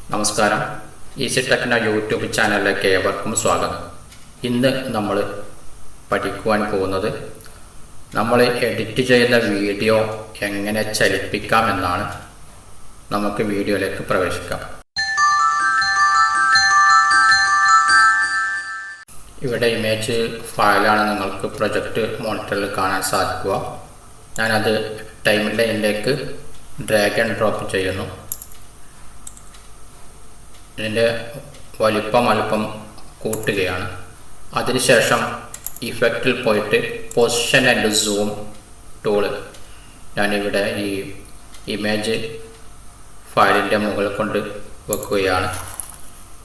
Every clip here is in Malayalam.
നമസ്കാരം. ഈസി ടെക്ന യൂട്യൂബ് ചാനലിലേക്ക് ഏവർക്കും സ്വാഗതം. ഇന്ന് നമ്മൾ പഠിക്കുവാൻ പോകുന്നത് നമ്മൾ എഡിറ്റ് ചെയ്യുന്ന വീഡിയോ എങ്ങനെ ചലിപ്പിക്കാം എന്നാണ്. നമുക്ക് വീഡിയോയിലേക്ക് പ്രവേശിക്കാം. ഇവിടെ ഇമേജ് ഫയലാണ് നിങ്ങൾക്ക് പ്രൊജക്റ്റ് മോണിറ്ററിൽ കാണാൻ സാധിക്കുക. ഞാനത് ടൈം ലൈനിലേക്ക് ഡ്രാഗ് ആൻഡ് ഡ്രോപ്പ് ചെയ്യുന്നു. ഇതിൻ്റെ വലിപ്പം അല്പം കൂട്ടുകയാണ്. അതിനുശേഷം ഇഫക്റ്റിൽ പോയിട്ട് പൊസിഷൻ ആൻഡ് സൂം ടൂള് ഞാനിവിടെ ഈ ഇമേജ് ഫയലിൻ്റെ മുകളിൽ കൊണ്ട് വെക്കുകയാണ്.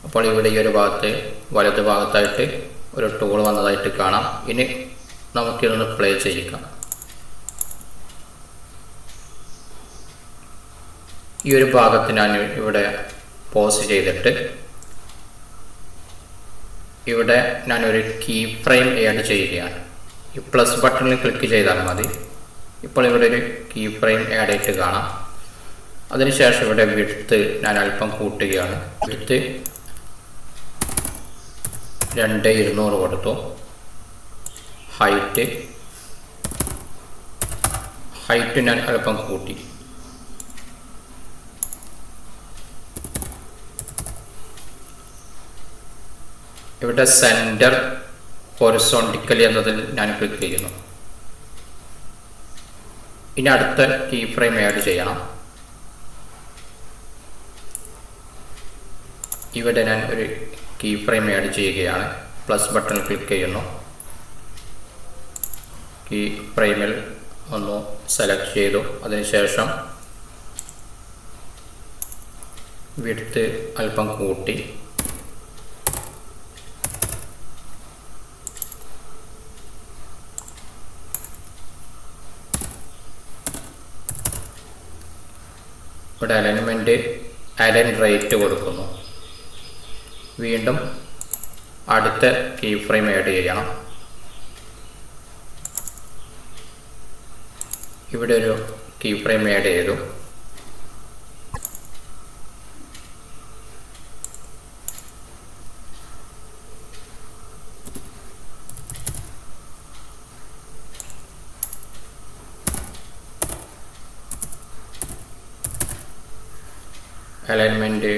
അപ്പോൾ ഇവിടെ ഈ ഒരു ഭാഗത്ത് വലതു ഭാഗത്തായിട്ട് ഒരു ടൂൾ വന്നതായിട്ട് കാണാം. ഇനി നമുക്കിതൊന്ന് പ്ലേ ചെയ്യിക്കാം. ഈ ഒരു ഭാഗത്ത് ഞാൻ ഇവിടെ പോസ് ചെയ്തിട്ട് ഇവിടെ ഞാനൊരു കീ ഫ്രെയിം ആഡ് ചെയ്യുകയാണ്. ഈ പ്ലസ് ബട്ടണിൽ ക്ലിക്ക് ചെയ്താൽ മതി. ഇപ്പോൾ ഇവിടെ ഒരു കീ ഫ്രെയിം ആഡ് ആയിട്ട് കാണാം. അതിനുശേഷം ഇവിടെ വിഡ്ത്ത് ഞാൻ അല്പം കൂട്ടുകയാണ്. വിഡ്ത്ത് 2200 കൊടുത്തു. ഹൈറ്റ് ഞാൻ അല്പം കൂട്ടി. ഇവിടെ സെൻറ്റർ ഹൊറിസോണ്ടിക്കലി എന്നതിൽ ഞാൻ ക്ലിക്ക് ചെയ്യുന്നു. ഇനി അടുത്ത കീ ഫ്രെയിം ആഡ് ചെയ്യണം. ഇവിടെ ഞാൻ ഒരു കീ ഫ്രെയിം ആഡ് ചെയ്യുകയാണ്. പ്ലസ് ബട്ടൺ ക്ലിക്ക് ചെയ്യുന്നു. കീ ഫ്രെയിമിൽ ഒന്ന് സെലക്ട് ചെയ്തു. അതിനുശേഷം വിഡ്ത്ത് അല്പം കൂട്ടി. ഇവിടെ അലൈൻ റൈറ്റ് കൊടുക്കുന്നു. വീണ്ടും അടുത്ത കീ ഫ്രെയിം ആഡ് ചെയ്യണം. ഇവിടെ ഒരു കീ ഫ്രെയിം ആഡ് ചെയ്തു. അലൈൻമെൻറ്റ്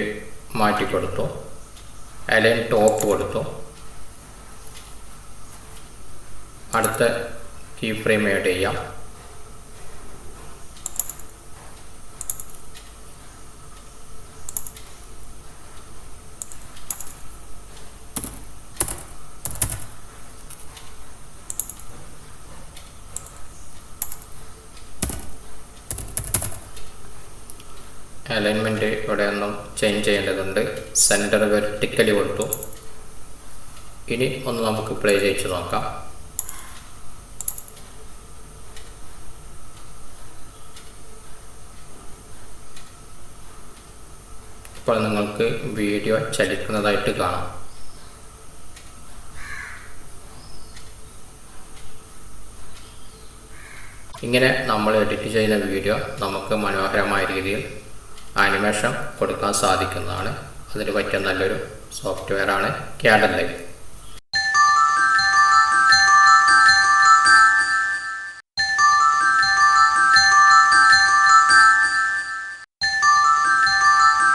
മാറ്റിക്കൊടുത്തു. അലൈൻ ടോപ്പ് കൊടുത്തു. അടുത്ത കീ ഫ്രെയിം ആഡ് ചെയ്യാം. അലൈൻമെൻറ്റ് ഇവിടെ ഒന്നും ചേഞ്ച് ചെയ്യേണ്ടതുണ്ട്. സെൻറ്റർ വെർട്ടിക്കലി കൊടുത്തു. ഇനി ഒന്ന് നമുക്ക് പ്ലേ ചെയ്ത് നോക്കാം. ഇപ്പോൾ നിങ്ങൾക്ക് വീഡിയോ ചലിക്കുന്നതായിട്ട് കാണാം. ഇങ്ങനെ നമ്മൾ എഡിറ്റ് ചെയ്യുന്ന വീഡിയോ നമുക്ക് മനോഹരമായ രീതിയിൽ ആനിമേഷൻ കൊടുക്കാൻ സാധിക്കുന്നതാണ്. അതിന് പറ്റിയ നല്ലൊരു സോഫ്റ്റ്വെയറാണ് kdenlive.